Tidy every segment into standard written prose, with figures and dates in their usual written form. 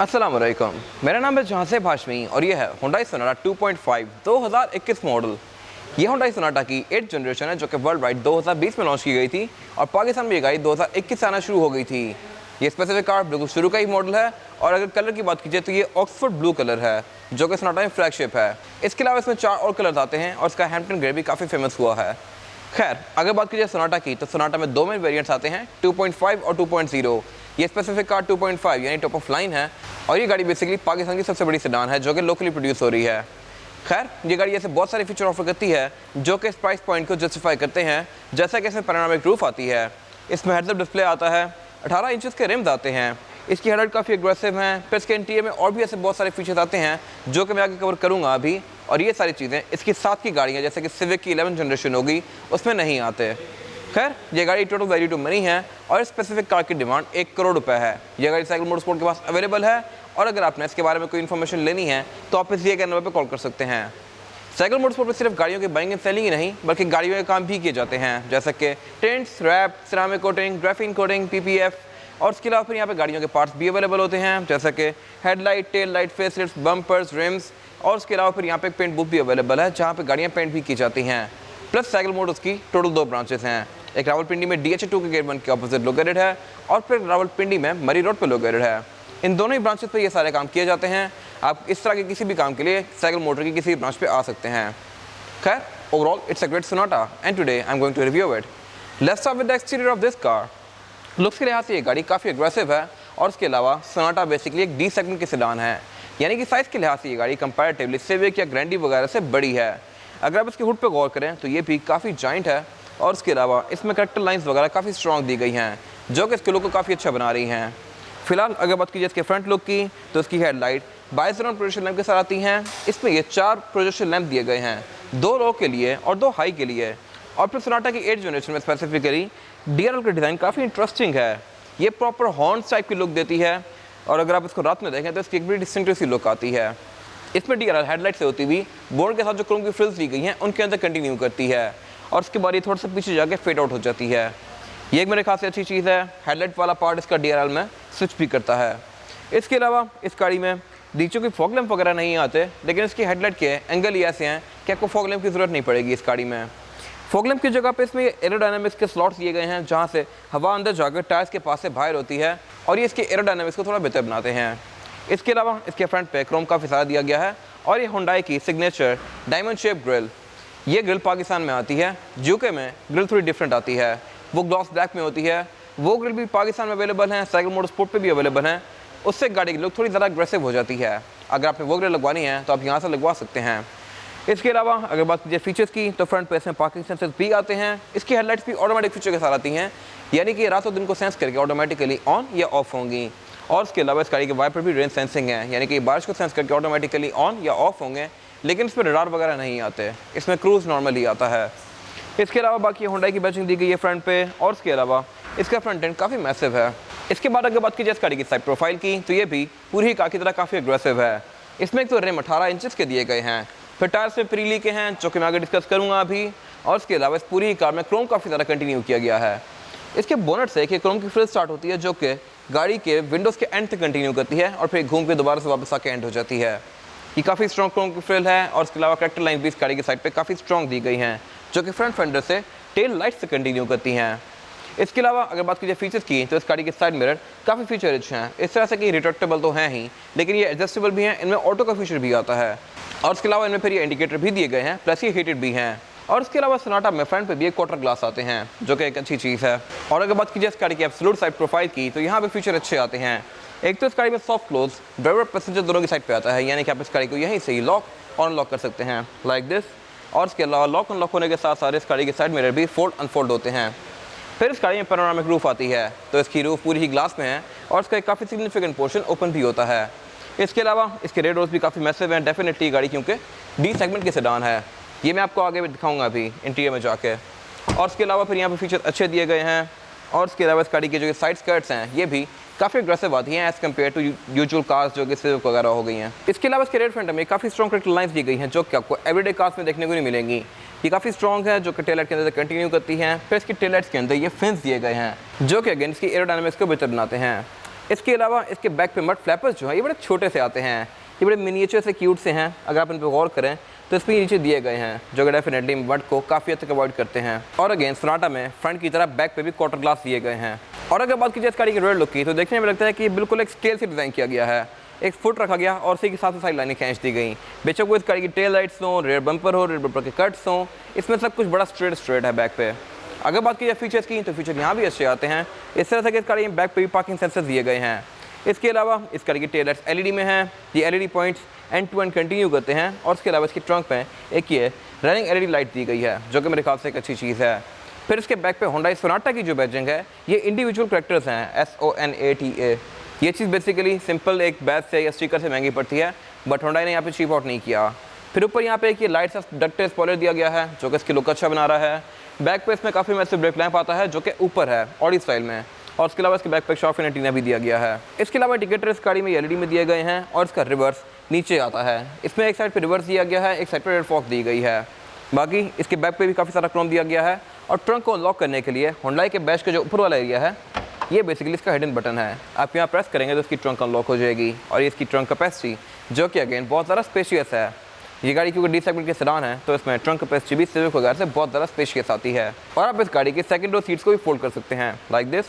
अस्सलाम वालेकुम, मेरा नाम है जहांसेब हाशमी और ये है Hyundai Sonata 2.5 2021 मॉडल। ये Hyundai Sonata की 8th जनरेशन है जो कि वर्ल्ड वाइड 2020 में लॉन्च की गई थी और पाकिस्तान में ये गाड़ी 2021 से आना शुरू हो गई थी। ये स्पेसिफिक कार बिल्कुल शुरू का ही मॉडल है और अगर कलर की बात कीजिए तो ये ऑक्सफोर्ड ब्लू कलर है जो कि सोनाटा में फ्लैगशिप है। इसके अलावा इसमें 4 और कलर्स आते हैं और इसका हैम्पटन ग्रे भी काफ़ी फेमस हुआ है। खैर, अगर बात कीजिए सोनाटा की तो सोनाटा में 2 मेन वेरिएंट्स आते हैं, 2.5 और 2.0। ये स्पेसिफिक कार 2.5 यानी टॉप ऑफ लाइन है और ये गाड़ी बेसिकली पाकिस्तान की सबसे बड़ी सेडान है जो कि लोकली प्रोड्यूस हो रही है। खैर, ये गाड़ी ऐसे बहुत सारे फीचर ऑफर करती है जो कि इस प्राइस पॉइंट को जस्टिफाई करते हैं, जैसा कि इसमें पैनोरामिक रूफ आती है, इसमें हेड्स अप डिस्प्ले आता है, 18 इंचेस के रिम्स आते हैं, इसकी हेडलाइट काफ़ी एग्रेसिव हैं, फिर इसके इंटीरियर में और भी ऐसे बहुत सारे फीचर्स आते हैं जो कि मैं आगे कवर करूँगा अभी। और ये सारी चीज़ें इसकी साथ की गाड़ियाँ जैसे कि सिविक की 11th जनरेशन होगी उसमें नहीं आते। खैर, ये गाड़ी टोटल वैल्यू टू मनी है और स्पेसिफिक कार की डिमांड 1 करोड़ रुपए है। यह गाड़ी साइकिल मोटरस्पोर्ट के पास अवेलेबल है और अगर आपने इसके बारे में कोई इन्फॉर्मेशन लेनी है तो आप इस दिए गए नंबर पर कॉल कर सकते हैं। साइकिल मोटरस्पोर्ट में सिर्फ गाड़ियों की बाइंग एंड सेलिंग ही नहीं बल्कि गाड़ियों के काम भी किए जाते हैं जैसे कि tints, wrap, ceramic coating, graphene coating, PPF और उसके अलावा फिर यहाँ पे गाड़ियों के पार्ट्स भी अवेलेबल होते हैं जैसे कि headlight, tail light, facelift, bumpers, RIMS और उसके अलावा फिर यहाँ पे पेंट बुक भी अवेलेबल है जहाँ पे गाड़ियाँ पेंट भी की जाती हैं। प्लस साइकिल मोटर्स की टोटल 2 ब्रांचेस हैं, एक रावलपिंडी में DH2 के गेट 1 के ऑपोजिट लोकेटेड है और फिर रावलपिंडी में मरी रोड पर लोकेटेड है। इन दोनों ही ब्रांचेस पे ये सारे काम किए जाते हैं। आप इस तरह के किसी भी काम के लिए साइकिल मोटर की किसी ब्रांच पे आ सकते हैं। खैर, overall it's a great Sonata and today I am going to review it. Let's start with the exterior of this car. Looks के लिहाज से ये गाड़ी काफ़ी एग्रेसिव है और उसके अलावा सोनाटा बेसिकली एक D सेगमेंट की सेडान है, यानी कि साइज़ के लिहाज से ये गाड़ी कंपैरेटिवली सिविक या ग्रैंडी वगैरह से बड़ी है। अगर आप इसके हुड पे गौर करें तो ये भी काफ़ी जाइंट है और उसके अलावा इसमें करेक्टर लाइंस वगैरह काफ़ी स्ट्रॉन्ग दी गई हैं जो कि इसके लुक को काफ़ी अच्छा बना रही हैं। फिलहाल अगर बात कीजिए इसके फ्रंट लुक की तो इसकी हेडलाइट बाइजोन प्रोजेक्शन लैंप के साथ आती हैं। इसमें ये 4 प्रोजेक्शन लैंप दिए गए हैं, 2 लो के लिए और 2 हाई के लिए। और फिर सोनाटा की 8th जनरेशन में स्पेसिफिकली DRL का डिज़ाइन काफ़ी इंटरेस्टिंग है। ये प्रॉपर हॉर्न्स टाइप की लुक देती है और अगर आप इसको रात में देखें तो इसकी एक बड़ी डिस्टिंक्टिव सी लुक आती है। इसमें DRL हेडलाइट से होती हुई बोर्ड के साथ जो क्रोम की फ्रिल्स दी गई हैं उनके अंदर कंटिन्यू करती है और उसके बाद ये थोड़ा सा पीछे जाके फेड आउट हो जाती है। ये एक मेरे ख्याल से अच्छी चीज़ है। हेडलाइट वाला पार्ट इसका DRL में स्विच भी करता है। इसके अलावा इस गाड़ी में नीचे कोई फॉग लैंप वगैरह नहीं आते, लेकिन इसकी हेडलाइट के एंगल ही ऐसे हैं कि आपको फॉग लैंप की ज़रूरत नहीं पड़ेगी इस गाड़ी में। फॉग लैंप की जगह पे इसमें एरोडायनामिक्स के स्लॉट्स दिए गए हैं जहाँ से हवा अंदर जाकर टायर्स के पास से बाहर होती है और ये इसके एरोडायनामिक्स को थोड़ा बेहतर बनाते हैं। इसके अलावा इसके फ्रंट पे क्रोम काफ़ी सारा दिया गया है और ये Hyundai की सिग्नेचर डायमंड शेप ग्रिल। ये ग्रिल पाकिस्तान में आती है, UK में ग्रिल थोड़ी डिफरेंट आती है, वो ग्लॉस ब्लैक में होती है। वो ग्रिल भी पाकिस्तान में अवेलेबल है, साइकिल मोटरस्पोर्ट पे भी अवेलेबल है। उससे गाड़ी की लुक थोड़ी ज़्यादा अग्रेसिव हो जाती है। अगर आपने वो ग्रिल लगवानी है तो आप यहाँ से लगवा सकते हैं। इसके अलावा अगर बात कीजिए फीचर्स की तो फ्रंट पे इसमें पार्किंग सेंसर्स भी आते हैं। इसकी हेडलाइट्स भी ऑटोमेटिक फीचर के साथ आती हैं, यानी कि रात और दिन को सेंस करके ऑटोमेटिकली ऑन या ऑफ होंगी। और इसके अलावा इस गाड़ी के वाइपर भी रेन सेंसिंग है, यानी कि बारिश को सेंस करके ऑटोमेटिकली ऑन या ऑफ होंगे, लेकिन इसमें रडार वगैरह नहीं आते। इसमें क्रूज नॉर्मली आता है। इसके अलावा बाकी Hyundai की बैचिंग दी गई है फ्रंट पे और इसके अलावा इसका फ्रंट एंड काफ़ी मैसिव है। इसके बाद अगर बात कीजिए इस गाड़ी की साइड प्रोफाइल की तो ये भी पूरी ही कार की तरह काफ़ी एग्रेसिव है। इसमें एक तो रिम 18 इंचेस के दिए गए हैं, फिर टायर्स में प्रीली के हैं जो कि मैं आगे डिस्कस करूँगा अभी। और इसके अलावा इस पूरी कार में क्रोम काफ़ी ज़्यादा कंटिन्यू किया गया है। इसके बोनट से एक क्रोम की फ्रिल स्टार्ट होती है जो कि गाड़ी के विंडोज़ के एंड तक कंटिन्यू करती है और फिर घूम के दोबारा से वापस आके एंड हो जाती है। ये काफ़ी स्ट्रॉन्ग क्रोम की फ्रिल है और इसके अलावा करेक्टर लाइन भी इस गाड़ी की साइड पे काफ़ी स्ट्रॉन्ग दी गई हैं जो कि फ्रंट फेंडर से टेल लाइट से कंटिन्यू करती हैं। इसके अलावा अगर बात कीजिए फीचर्स की तो इस गाड़ी के साइड मिरर काफ़ी फीचर रिच हैं। इस तरह से कि रिट्रैक्टेबल तो हैं ही, लेकिन ये एडजस्टेबल भी हैं, इनमें ऑटो का फीचर भी आता है। और इसके अलावा इनमें फिर ये इंडिकेटर भी दिए गए हैं, प्लस ये हीटेड भी हैं। और इसके अलावा सोनाटा में फ्रंट पे भी एक क्वार्टर ग्लास आते हैं जो कि एक अच्छी चीज़ है। और अगर बात कीजिए इस गाड़ी की एब्सोल्यूट साइड प्रोफाइल की तो यहाँ पे फीचर अच्छे आते हैं। एक तो इस गाड़ी में सॉफ्ट क्लोज ड्राइवर पैसेंजर दोनों की साइड पे आता है, यानी कि आप इस गाड़ी को यहीं से ही लॉक और अनलॉक कर सकते हैं लाइक दिस। और इसके अलावा लॉक अनलॉक होने के साथ साथ इस गाड़ी के साइड मिरर भी फोल्ड अनफोल्ड होते हैं। फिर इस गाड़ी में पैनोरामिक रूफ आती है, तो इसकी रूफ पूरी ही ग्लास में है और इसका एक काफ़ी सिग्निफिकेंट पोर्शन ओपन भी होता है। इसके अलावा इसके रेड डोर्स भी काफ़ी मैसिव हैं डेफिनेटली गाड़ी, क्योंकि D सेगमेंट की सेडान है। ये मैं आपको आगे भी दिखाऊंगा अभी इंटीरियर में जाके। और इसके अलावा फिर यहाँ पे फीचर अच्छे दिए गए हैं। और इसके अलावा इस गाड़ी के जो साइड स्कर्ट्स हैं ये भी काफ़ी एग्रेसिव आती हैं as compare to usual cars जो कि सिविक वगैरह हो गई हैं। इसके अलावा इसके रेड फ्रंट में काफ़ी स्ट्रॉन्ग करेक्टर लाइन्स दी गई हैं जो कि आपको एवरीडे कार्स में देखने को नहीं मिलेंगी। ये काफ़ी स्ट्रॉन्ग है जो कि टेल लाइट के अंदर कंटिन्यू करती हैं। फिर इसकी टेल लाइट्स के अंदर ये फिन्स दिए गए हैं जो कि अगेन इसकी एरोडायनामिक्स को बेहतर बनाते हैं। इसके अलावा इसके बैक पे मड फ्लैपर्स जो है ये बड़े छोटे से आते हैं, ये बड़े मिनिएचर से क्यूट से हैं। अगर आप इन पर गौर करें तो इसमें नीचे दिए गए हैं जो कि डेफिनेटली मड को काफ़ी हद तक अवॉइड करते हैं। और अगेन सोनाटा में फ्रंट की तरफ बैक पे भी क्वार्टर ग्लास दिए गए हैं। और अगर बात की जाए इस गाड़ी की रेयर लुक की तो देखने में लगता है कि बिल्कुल एक स्केल से डिज़ाइन किया गया है। एक फुट रखा गया और उसी के साथ साइड लाइनें खींच दी गई। बेशक वो इस गाड़ी की टेल लाइट्स हो, रेयर बम्पर हो, रेयर बम्पर के कट्स हों, इसमें सब कुछ बड़ा स्ट्रेट है बैक पे। अगर बात की जाए फीचर्स की तो फीचर यहाँ भी अच्छे आते हैं। इस तरह से कि इस गाड़ी में बैक पे भी पार्किंग सेंसर दिए गए हैं। इसके अलावा इस गाड़ी की टेल लाइट्स LED में हैं। ये LED points end to end continue करते हैं। और इसके अलावा इसकी ट्रंक में एक ये रनिंग LED लाइट दी गई है जो कि मेरे ख्याल से एक अच्छी चीज़ है। फिर इसके बैक पे होंडा सोनाटा की जो बैजिंग है ये इंडिविजुअल कैरेक्टर्स हैं, SONATA। ये चीज़ बेसिकली सिंपल एक बैज से या स्टिकर से महंगी पड़ती है, बट होंडा ने यहाँ पे चीप आउट नहीं किया। फिर ऊपर यहाँ पे एक ये लाइट्स ऑफ डक्टेड स्पॉइलर दिया गया है जो कि इसकी लुक अच्छा बना रहा है। बैक पे इसमें काफ़ी मैसिव ब्रेक लैंप आता है जो कि ऊपर है ऑडी स्टाइल में। और उसके अलावा इसके बैक पे शॉक एंटीना भी दिया गया है। इसके अलावा इंडिकेटर इस गाड़ी में LED में दिए गए हैं और इसका रिवर्स नीचे आता है। इसमें एक साइड पे रिवर्स दिया गया है, एक साइड पे रेड फॉक्स दी गई है। बाकी इसके बैक पे भी काफ़ी सारा क्रोम दिया गया है। और ट्रंक को अनलॉक करने के लिए होंडा के बैश का जो ऊपर वाला एरिया है ये बेसिकली इसका हिडन बटन है। आप यहाँ प्रेस करेंगे तो इसकी ट्रंक अनलॉक हो जाएगी। और ये इसकी ट्रंक कैपेसिटी जो कि अगेन बहुत ज़्यादा स्पेशियस है। ये गाड़ी क्योंकि डी सेगमेंट के सेडान है तो इसमें ट्रंक कैपेसिटी भी सिविक वगैरह से बहुत ज़्यादा स्पेशियस आती है। और आप इस गाड़ी की सेकंड रो सीट्स को भी फोल्ड कर सकते हैं लाइक दिस।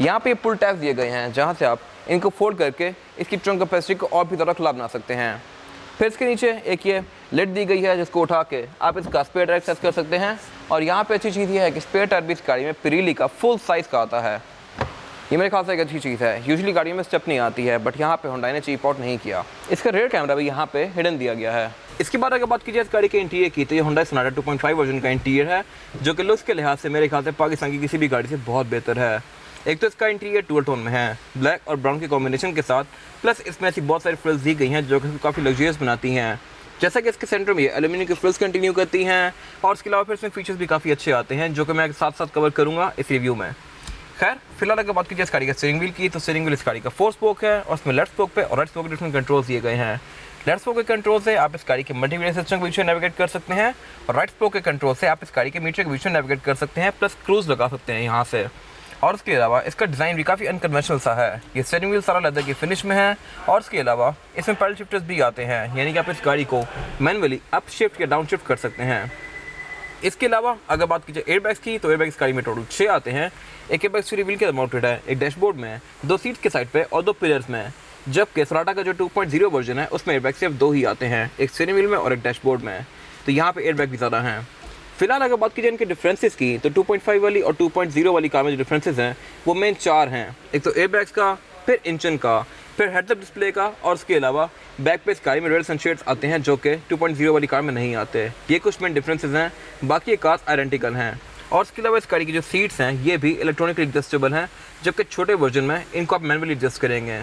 यहाँ पे पुल टैब्स दिए गए हैं जहाँ से आप इनको फोल्ड करके इसकी ट्रंक कैपेसिटी को और भी ज़्यादा खुला बना सकते हैं। फिर इसके नीचे एक ये लिड दी गई है जिसको उठा के आप इसका स्पेयर टायर एक्सेस कर सकते हैं। और यहाँ पे अच्छी चीज़ ये है कि स्पेयर टायर भी इस गाड़ी में पिरीली का फुल साइज़ का आता है। ये मेरे ख्याल से एक अच्छी चीज़ है। यूजुअली गाड़ियों में स्टेप नहीं आती है, बट यहाँ पे होंडा ने चीप आउट नहीं किया। इसका रेयर कैमरा भी यहाँ पे हिडन दिया गया है। इसके बाद अगर बात कीजिए इस गाड़ी के इंटीरियर की तो ये होंडा सोनाटा 2.5 वर्जन का इंटीरियर है जो कि लुक्स के लिहाज से मेरे ख्याल से पाकिस्तान की किसी भी गाड़ी से बहुत बेहतर है। एक तो इसका इंटीरियर डुअल टोन में है, ब्लैक और ब्राउन के कॉम्बिनेशन के साथ, प्लस इसमें ऐसी बहुत सारी फ्रिल्स दी गई हैं जो कि काफ़ी लग्जरियस बनाती हैं। जैसा कि इसके सेंटर में ये एल्यूमिनियम की फ्रिल्स कंटिन्यू करती हैं। और इसके अलावा फिर इसमें फीचर्स भी काफ़ी अच्छे आते हैं जो कि मैं साथ साथ कवर करूँगा इस रिव्यू में। खैर फिलहाल अगर बात कीजिए इस गाड़ी का स्टीयरिंग व्हील की तो स्टीयरिंग व्हील इस गाड़ी का 4 स्पोक है और इसमें लेफ्ट स्पोक पे और राइट स्पोक पे डिफरेंट कंट्रोल्स दिए गए हैं। लेफ्ट स्पोक के कंट्रोल से आप इस गाड़ी के मल्टीमीडिया सिस्टम के बीच में नेविगेट कर सकते हैं और राइट स्पोक के कंट्रोल से आप इस गाड़ी के मीटर के बीच में नेविगेट कर सकते हैं, प्लस क्रूज लगा सकते हैं यहाँ से। और उसके अलावा इसका डिज़ाइन भी काफ़ी अनकन्वेंशनल सा है। ये स्टीयरिंग व्हील सारा लेदर की फिनिश में है। और उसके अलावा इसमें पैडल शिफ्टर्स भी आते हैं, यानी कि आप इस गाड़ी को मैनुअली अप शिफ्ट या डाउन शिफ्ट कर सकते हैं। इसके अलावा अगर बात कीजिए एयरबैग्स की तो एयरबैग इस गाड़ी में टोटल 6 आते हैं। एक एयरबैग स्टीयरिंग व्हील के अंदर माउंटेड है, एक डैशबोर्ड में, 2 सीट्स के साइड पे और 2 पिलर्स में। जबकि सोनाटा का जो 2.0 वर्जन है उसमें एयरबैग सिर्फ 2 ही आते हैं, एक स्टीयरिंग व्हील में और एक डैशबोर्ड में। तो यहाँ पे एयरबैग भी ज़्यादा हैं। फिलहाल अगर बात कीजिए इनके डिफरेंसेस की तो 2.5 वाली और 2.0 वाली कार में जो डिफरेंसेस हैं वो मेन 4 हैं। एक तो एयरबैग्स का, फिर इंजन का, फिर हेडअप डिस्प्ले का और उसके अलावा बैक पे इस गाड़ी में रेड सनशेड्स आते हैं जो कि 2.0 वाली कार में नहीं आते। ये कुछ मेन डिफरेंसेस हैं, बाकी ये कार्स आइडेंटिकल हैं। और उसके अलावा इस गाड़ी की जो सीट्स हैं ये भी इलेक्ट्रॉनिकली एडजस्टेबल हैं, जबकि छोटे वर्जन में इनको आप मैनुअली एडजस्ट करेंगे।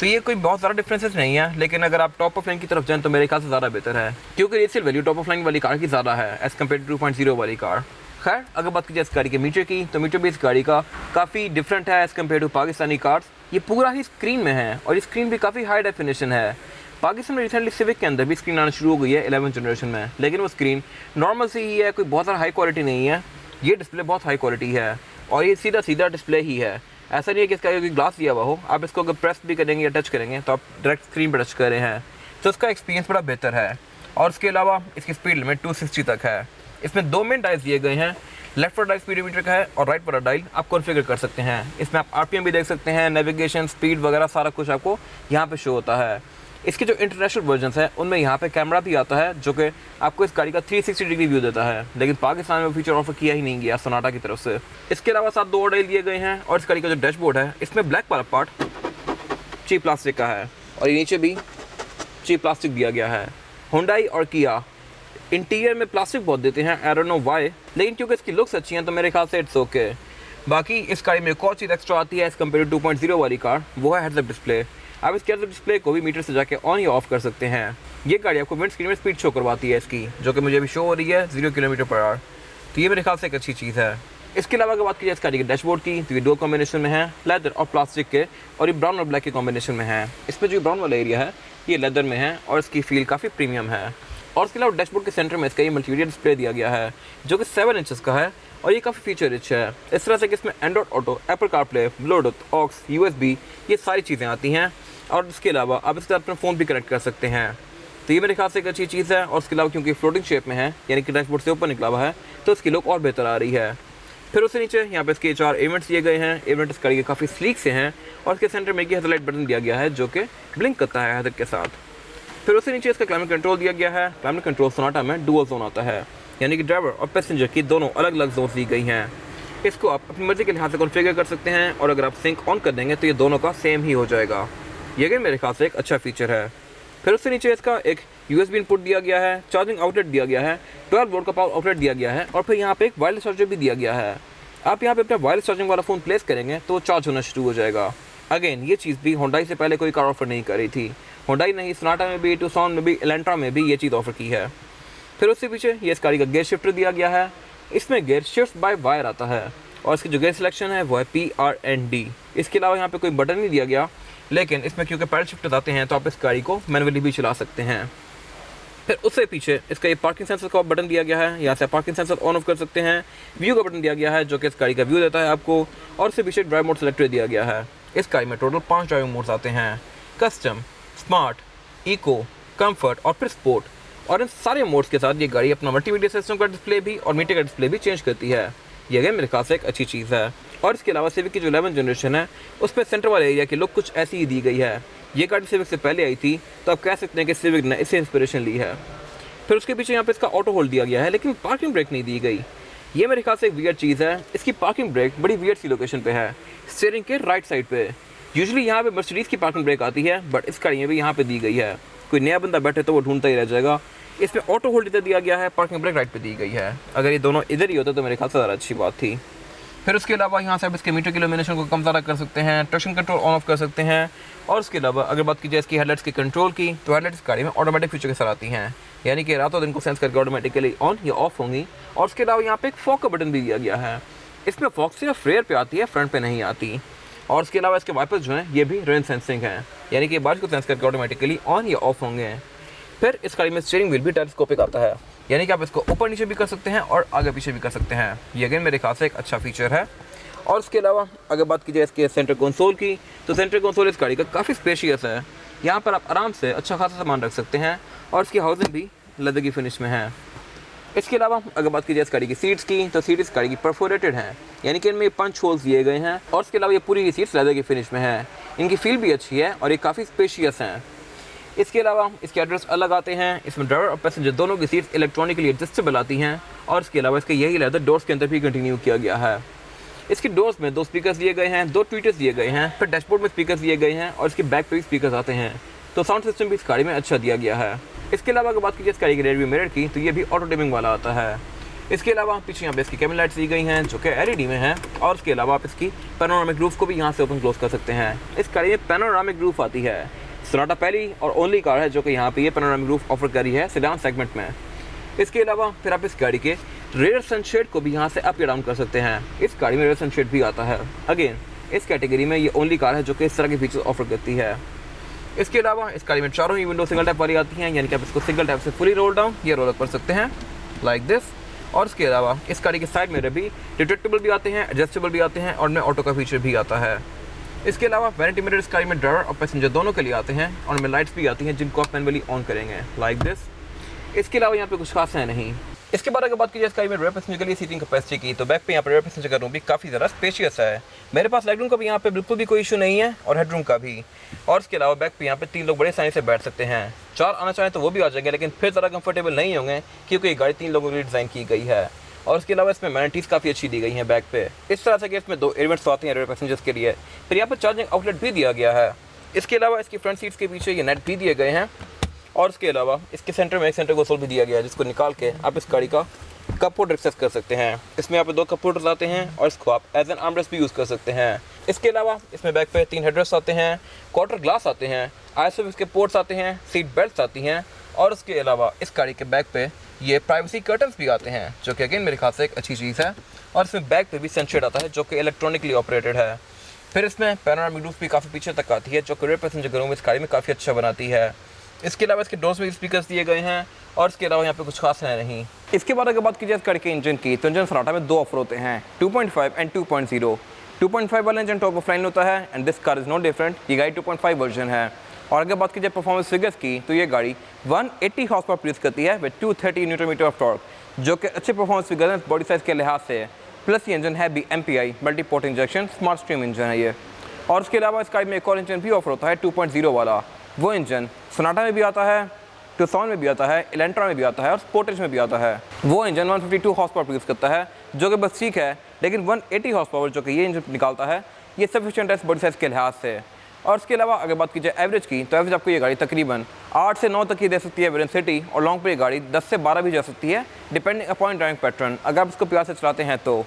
तो ये कोई बहुत ज़्यादा डिफरेंसेस नहीं है, लेकिन अगर आप टॉप ऑफ लाइन की तरफ जाएं तो मेरे ख्याल से ज़्यादा बेहतर है, क्योंकि resale value top of line वाली कार की ज़्यादा है एज़ कम्पेयर टू 2.0 वाली कार। खैर अगर बात कीजिए इस गाड़ी के मीटर की तो मीटर भी इस गाड़ी का काफ़ी डिफरेंट है as compare to Pakistani cars. ये पूरा ही स्क्रीन में है और ये स्क्रीन भी काफ़ी हाई डेफिनेशन है। पाकिस्तान में रिसेंटली सिविक के अंदर भी स्क्रीन आना शुरू हो गई है 11th जनरेशन में, लेकिन वो स्क्रीन नॉर्मल सी ही है, कोई बहुत ज़्यादा हाई क्वालिटी नहीं है। ये डिस्प्ले बहुत हाई क्वालिटी है और ये सीधा सीधा डिस्प्ले ही है। ऐसा नहीं है कि इसका कोई ग्लास दिया हुआ हो, आप इसको अगर प्रेस भी करेंगे या टच करेंगे तो आप डायरेक्ट स्क्रीन पर टच कर रहे हैं, तो इसका एक्सपीरियंस बड़ा बेहतर है। और उसके अलावा इसकी स्पीड लिमिट 260 तक है। इसमें 2 मेन डायल्स दिए गए हैं, लेफ्ट वाला डायल स्पीडोमीटर का है और राइट वाला डायल आप कॉन्फ़िगर कर सकते हैं। इसमें आप RPM भी देख सकते हैं, नेविगेशन, स्पीड वगैरह सारा कुछ आपको यहाँ पे शो होता है। इसके जो इंटरनेशनल वर्जन्स हैं उनमें यहाँ पे कैमरा भी आता है जो कि आपको इस गाड़ी का 360 डिग्री व्यू देता है, लेकिन पाकिस्तान में वो फीचर ऑफर किया ही नहीं गया सोनाटा की तरफ से। इसके अलावा साथ 2 और डायल दिए गए हैं और इस गाड़ी का जो डैशबोर्ड है इसमें ब्लैक वाला पार्ट चीप प्लास्टिक का है और ये नीचे भी चीप प्लास्टिक दिया गया है। हुंडई और किया इंटीरियर में प्लास्टिक बहुत देते हैं, आई डोंट नो व्हाई, लेकिन क्योंकि इसकी लुक्स अच्छी हैं तो मेरे ख्याल से इट्स ओके। बाकी इस गाड़ी में एक और चीज़ एक्स्ट्रा आती है एज़ कम्पेयर टू 2.0 वाली कार, वो है हेडअप डिस्प्ले। आप इस हेडअप डिस्प्ले को भी मीटर से जाके ऑन या ऑफ कर सकते हैं। ये गाड़ी आपको विंड स्क्रीन में स्पीड शो करवाती है इसकी, जो कि मुझे अभी शो हो रही है 0 किलोमीटर/आवर, तो ये मेरे ख्याल से एक अच्छी चीज़ है। इसके अलावा अगर बात की जाए इस गाड़ी के डैशबोर्ड की तो ये 2 कॉम्बिनेशन में है, लेदर और प्लास्टिक के, और ये ब्राउन और ब्लैक के कॉम्बिनेशन में है। इसमें जो ब्राउन वाला एरिया है ये लेदर में है और इसकी फील काफ़ी प्रीमियम है। और उसके अलावा डैशबोर्ड के सेंटर में इसका ये मल्टीमीडिया डिस्प्ले दिया गया है जो कि 7 इंचेस का है और ये काफ़ी फीचर रिच है। इस तरह से कि इसमें Android Auto, Apple CarPlay, Bluetooth, aux, USB ये सारी चीज़ें आती हैं और इसके अलावा आप इसके साथ अपना फ़ोन भी कनेक्ट कर सकते हैं। तो ये मेरे ख्याल से एक अच्छी चीज़ है और उसके अलावा क्योंकि फ्लोटिंग शेप में है यानी कि डैशबोर्ड से ऊपर निकला हुआ है तो इसकी लुक और बेहतर आ रही है। फिर उससे नीचे यहाँ पे इसके 4 इवेंट्स दिए गए हैं। इवेंट इस गाड़ी के काफ़ी स्लीक से हैं और इसके सेंटर में एक हेडलाइट बटन दिया गया है जो कि ब्लिंक करता है हेडलाइट के साथ। फिर उससे नीचे इसका क्लाइमेट कंट्रोल दिया गया है। क्लाइमेट कंट्रोल सोनाटा में डुअल जोन आता है यानी कि ड्राइवर और पैसेंजर की दोनों अलग अलग जोन दी गई हैं। इसको आप अपनी मर्जी के लिहाज से कॉन्फ़िगर कर सकते हैं और अगर आप सिंक ऑन कर देंगे तो ये दोनों का सेम ही हो जाएगा। ये अगेन मेरे ख्याल से एक अच्छा फीचर है। फिर उससे नीचे इसका एक USB इनपुट दिया गया है, चार्जिंग आउटलेट दिया गया है, 12 वोल्ट का पावर आउटलेट दिया गया है और फिर यहाँ पे एक वायरलेस चार्जर भी दिया गया है। आप यहाँ पे अपना वायरलेस चार्जिंग वाला फ़ोन प्लेस करेंगे तो चार्ज होना शुरू हो जाएगा। अगेन ये चीज़ भी होंडाई से पहले कोई कार ऑफर नहीं कर रही थी। होंडाई ने ही सोनाटा में भी, टूसॉन में भी, एलेंट्रा में भी ये चीज़ ऑफर की है। फिर उससे पीछे ये इस गाड़ी का गेयर शिफ्टर दिया गया है। इसमें गेयर शिफ्ट बाय वायर आता है और इसकी जो गेयर सिलेक्शन है वो है PRND। इसके अलावा यहाँ पे कोई बटन नहीं दिया गया, लेकिन इसमें क्योंकि पैडल शिफ्टर आते हैं तो आप इस गाड़ी को मैनुअली भी चला सकते हैं। फिर उससे पीछे इसका ये पार्किंग सेंसर का बटन दिया गया है, यहाँ से पार्किंग सेंसर ऑन ऑफ कर सकते हैं। व्यू का बटन दिया गया है जो कि इस गाड़ी का व्यू देता है आपको और उससे पीछे ड्राइव मोड सेलेक्टर दिया गया है। इस गाड़ी में टोटल 5 ड्राइविंग मोड्स आते हैं, कस्टम, स्मार्ट, इको, कम्फर्ट और फिर स्पोर्ट। और इन सारे मोड्स के साथ ये गाड़ी अपना मल्टीमीडिया सिस्टम का डिस्प्ले भी और मीटर का डिस्प्ले भी चेंज करती है। ये अगेन मेरे ख्याल से एक अच्छी चीज़ है। और इसके अलावा सिविक की जो 11th जनरेशन है उसमें सेंटर वाले एरिया की लुक कुछ ऐसी ही दी गई है। ये गाड़ी सिविक से पहले आई थी तो आप कह सकते हैं कि सिविक ने इससे इंस्पिरेशन ली है। फिर उसके पीछे यहाँ पे इसका ऑटो होल्ड दिया गया है लेकिन पार्किंग ब्रेक नहीं दी गई। ये मेरे ख्याल से एक वियर्ड चीज़ है। इसकी पार्किंग ब्रेक बड़ी वियर्ड सी लोकेशन पे है, स्टीयरिंग के राइट साइड पे। यूजुअली यहाँ पे मर्सिडीज़ की पार्किंग ब्रेक आती है बट इस गाड़ी में भी यहाँ पे दी गई है। कोई नया बंदा बैठे तो वो ढूंढता ही रह जाएगा। इसमें ऑटो होल्ड इधर दिया गया है, पार्किंग ब्रेक राइट पे दी गई है। अगर ये दोनों इधर ही होते तो मेरे ख्याल से ज़्यादा अच्छी बात थी। फिर उसके अलावा यहाँ से आप इसके मीटर की इल्यूमिनेशन को कम ज़्यादा कर सकते हैं, ट्रैक्शन कंट्रोल ऑन ऑफ कर सकते हैं। और उसके अलावा अगर बात की जाए इसकी हेडलाइट्स के कंट्रोल की तो हेडलाइट्स गाड़ी में ऑटोमेटिक फीचर के साथ आती हैं, यानी कि रातों दिन को सेंस करके ऑटोमेटिकली ऑन या ऑफ होंगी। और उसके अलावा यहाँ पे एक फॉग का बटन भी दिया गया है। इसमें फॉग सिर्फ रेयर पे आती है, फ्रंट पे नहीं आती। और उसके अलावा इसके वाइपर्स जो हैं ये भी रेन सेंसिंग हैं, यानी कि बारिश को सेंस करके ऑटोमेटिकली ऑन या ऑफ होंगे। फिर इस गाड़ी में स्टीयरिंग व्हील भी टेलीस्कोपिक आता है, यानी कि आप इसको ऊपर नीचे भी कर सकते हैं और आगे पीछे भी कर सकते हैं। ये अगेन मेरे ख्याल से एक अच्छा फीचर है। और उसके अलावा अगर बात की जाए इसके सेंटर कंसोल की तो सेंटर कंसोल इस गाड़ी का काफ़ी स्पेशियस है। यहाँ पर आप आराम से अच्छा खासा सामान रख सकते हैं और इसकी हाउसिंग भी लेदर की फिनिश में है। इसके अलावा अगर बात की जाए इस गाड़ी की सीट्स की तो सीट इस गाड़ी की परफोरेटेड हैं, यानी कि इनमें 5 होल्स दिए गए हैं। और इसके अलावा ये पूरी सीट्स लेदर की फिनिश में है। इनकी फील भी अच्छी है और ये काफ़ी स्पेशियस हैं। इसके अलावा इसके एड्रेस अलग आते हैं। इसमें ड्राइवर और पैसेंजर दोनों की सीट्स इलेक्ट्रॉनिकली एडजस्टेबल आती हैं। और इसके अलावा इसके यही लेदर डोर्स के अंदर भी कंटिन्यू किया गया है। इसके डोर्स में 2 स्पीकर्स दिए गए हैं, 2 ट्वीटर्स दिए गए हैं, फिर डैशबोर्ड में स्पीकर्स दिए गए हैं और इसके बैक पे भी स्पीकर्स आते हैं। तो साउंड सिस्टम भी इस गाड़ी में अच्छा दिया गया है। इसके अलावा अगर बात की जाए इस गाड़ी के रेयर व्यू मिरर की तो ये भी ऑटो डिमिंग वाला आता है। इसके अलावा पीछे यहाँ पे इसकी कैमरा लाइट्स दी गई हैं जो कि LED में हैं। और उसके अलावा आप इसकी पैनोरामिक रूफ को भी यहाँ से ओपन क्लोज कर सकते हैं। इस गाड़ी में पैनोरामिक रूफ आती है। सोनाटा पहली और ओनली कार है जो कि यहाँ पे ये पैनोरामिक रूफ ऑफर करी है सेडान सेगमेंट में। इसके अलावा फिर आप इस गाड़ी के रेयर सनशेड को भी यहाँ से अप या डाउन कर सकते हैं। इस गाड़ी में रेयर सनशेड भी आता है। अगेन इस कैटेगरी में ये ओनली कार है जो कि इस तरह के फीचर्स ऑफर करती है। इसके अलावा इस गाड़ी में चारों ही विंडो सिंगल टैप वाली आती हैं, यानी कि आप इसको सिंगल टैप से फुली रोल डाउन या रोल अप कर सकते हैं लाइक दिस। और इसके अलावा इस गाड़ी के साइड मिरर भी रिट्रैक्टेबल भी आते हैं, एडजस्टेबल भी आते हैं और उनमें ऑटो का फीचर भी आता है। इसके अलावा वैनिटी मिरर इस गाड़ी में ड्राइवर और पैसेंजर दोनों के लिए आते हैं और उनमें लाइट्स भी आती हैं जिनको आप मैनुअली ऑन करेंगे लाइक दिस। इसके अलावा यहाँ पे कुछ खास है नहीं। इसके बाद अगर बात की जाए इस गाड़ी में रेयर पैसेंजर के लिए सीटिंग कैपेसिटी की तो बैक पे यहाँ पर रेयर पैसेंजर का रूम भी काफ़ी ज़्यादा स्पेशियस है। मेरे पास लेग रूम का भी यहाँ पे बिल्कुल भी कोई इशू नहीं है और हेड रूम का भी। और इसके अलावा बैक पे यहाँ पे 3 लोग बड़े आसानी से बैठ सकते हैं। 4 आना चाहें तो वो भी आ जाएंगे, लेकिन फिर ज़्यादा कंफर्टेबल नहीं होंगे क्योंकि ये गाड़ी 3 लोगों के लिए डिज़ाइन की गई है। और इसके अलावा इसमें मैनिटीज़ काफ़ी अच्छी दी गई हैं बैक पे, इस तरह से कि इसमें 2 एयरवेंट्स आते हैं रेयर पैसेंजर्स के लिए। फिर यहाँ पर चार्जिंग आउटलेट भी दिया गया है। इसके अलावा इसकी फ्रंट सीट्स के पीछे ये नेट भी दिए गए हैं। और इसके अलावा इसके सेंटर में एक सेंटर कंसोल भी दिया गया है जिसको निकाल के आप इस गाड़ी का कप होल्डर एक्सेस कर सकते हैं। इसमें यहाँ पे 2 कप होल्डर्स आते हैं और इसको आप एज एन आर्मरेस्ट भी यूज़ कर सकते हैं। इसके अलावा इसमें बैक पे 3 हेडरेस्ट आते हैं, क्वार्टर ग्लास आते हैं, ISO इसके पोर्ट्स आते हैं, सीट बेल्ट्स आती हैं। और उसके अलावा इस गाड़ी के बैक पे ये प्राइवेसी कर्टन्स भी आते हैं जो कि अगेन मेरे ख्याल से एक अच्छी चीज़ है। और इसमें बैक पे भी सनशेड आता है जो कि इलेक्ट्रॉनिकली ऑपरेटेड है। फिर इसमें पैनोरामिक रूफ भी काफ़ी पीछे तक आती है जो कि रेयर पैसेंजर घरों में इस गाड़ी में काफ़ी अच्छा बनाती है। इसके अलावा इसके डोर्स में स्पीकर्स दिए गए हैं और इसके अलावा यहाँ पे कुछ खास है नहीं। इसके बाद अगर बात की जाए इस गाड़ी के इंजन की, तो इंजन सोनाटा में दो ऑफर होते हैं, 2.5 एंड 2.0। 2.5 वाला इंजन टॉप ऑफ लाइन होता है and this car is not different, ये गाड़ी 2.5 वर्जन है। और अगर बात की जाए परफॉर्मेंस फिगर्स की, तो ये गाड़ी 180 हॉर्स पावर प्रोड्यूस करती है with 230 newton metre of torque, जो कि अच्छे परफॉर्मेंस फिगर हैं बॉडी साइज़ के लिहाज से। प्लस ये इंजन है भी MPI multi port injection smart stream engine है ये। और उसके अलावा इस गाड़ी में एक और इंजन भी ऑफर होता है 2.0 वाला, वो इंजन सोनाटा में भी आता है, टूसान में भी आता है, इलेंट्रा में भी आता है और स्पोर्टेज में भी आता है। वो इंजन 152 हॉर्स पावर प्रोड्यूस करता है, जो कि बस ठीक है, लेकिन 180 हॉर्स पावर जो कि ये इंजन निकालता है, ये सफिशिएंट है बॉडी साइज़ के लिहाज से। और उसके अलावा अगर बात की जाए एवरेज की, तो एवरेज आपको ये गाड़ी तकरीबन 8 से 9 तक की दे सकती है विद इन सिटी, और लॉन्ग पे ये गाड़ी 10 से 12 भी जा सकती है डिपेंडिंग अपॉन ड्राइविंग पैटर्न, अगर आप इसको प्यार से चलाते हैं तो।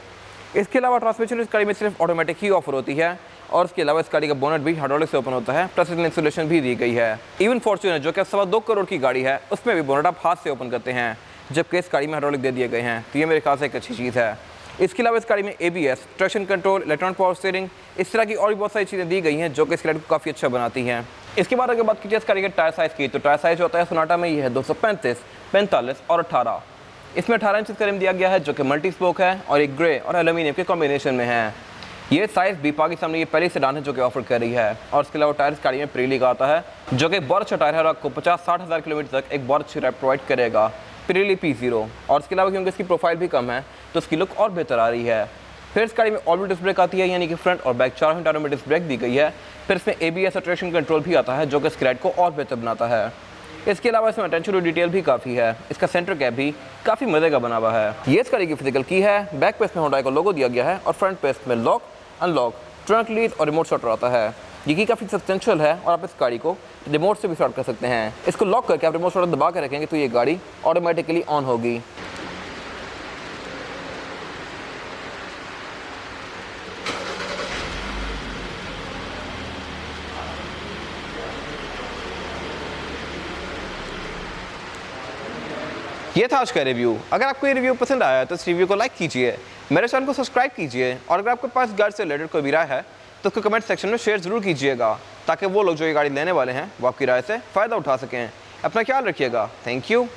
इसके अलावा ट्रांसमिशन इस गाड़ी में सिर्फ ऑटोमेटिक ही ऑफर होती है, और इसके अलावा इस गाड़ी का बोनट भी हाइड्रोलिक से ओपन होता है, प्लस इंसुलेशन भी दी गई है। इवन फॉर्च्यूनर जो कि 2.25 करोड़ की गाड़ी है, उसमें भी बोनट आप हाथ से ओपन करते हैं, जबकि इस गाड़ी में हाइड्रोलिक दे दिए गए हैं, तो ये मेरे ख्याल से एक अच्छी चीज़ है। इसके अलावा इस गाड़ी में ABS, traction control, electronic power steering, इस तरह की और भी बहुत सारी चीज़ें दी गई हैं जो कि इस गाड़ी को काफ़ी अच्छा बनाती हैं। इसके बाद अगर बात की जाए इस गाड़ी के टायर साइज़ की, तो टायर साइज़ होता है सोनाटा में ये है 235, 45 और 18। इसमें 18 इंच का रिम दिया गया है जो कि मल्टी स्पोक है और एक ग्रे और एल्यूमिनियम के कॉम्बिनेशन में है। ये साइज़ भी पाकिस्तान में ये पहली सेडान है जो कि ऑफर कर रही है। और इसके अलावा टायर इस गाड़ी में पिरेली का आता है, जो कि एक बहुत अच्छा टायर है और आपको 50-60 हज़ार किलोमीटर तक एक बहुत अच्छी राइड प्रोवाइड करेगा, पिरेली P0। और इसके अलावा क्योंकि इसकी प्रोफाइल भी कम है तो इसकी लुक और बेहतर आ रही है। फिर इस गाड़ी में ऑल व्हील डिस्क ब्रेक आती है, यानी कि फ्रंट और बैक चारों टायरों में डिस्क ब्रेक दी गई है। फिर इसमें ABS और ट्रैक्शन कंट्रोल भी आता है, जो कि इस राइड को और बेहतर बनाता है। इसके अलावा इसमें अटेंशन टू डिटेल भी काफ़ी है, इसका सेंटर कैप भी काफ़ी मज़े का बना हुआ है। ये इस गाड़ी की फिजिकल की है, बैक पे इसमें हुंडई का लोगो दिया गया है और फ्रंट पे इसमें लॉक, अनलॉक, ट्रंक लीड और रिमोट स्टार्टर आता है। ये की काफ़ी सब्सटेंशियल है और आप इस गाड़ी को रिमोट से भी स्टार्ट कर सकते हैं। इसको लॉक करके आप रिमोट स्टार्टर दबा कर रखेंगे तो ये गाड़ी ऑटोमेटिकली ऑन होगी। ये था आज का रिव्यू। अगर आपको ये रिव्यू पसंद आया तो इस रिव्यू को लाइक कीजिए, मेरे चैनल को सब्सक्राइब कीजिए, और अगर आपके पास गाड़ी से रिलेटेड कोई भी राय है तो उसको कमेंट सेक्शन में शेयर ज़रूर कीजिएगा, ताकि वो लोग जो ये गाड़ी लेने वाले हैं वो आपकी राय से फ़ायदा उठा सकें। अपना ख्याल रखिएगा। Thank you.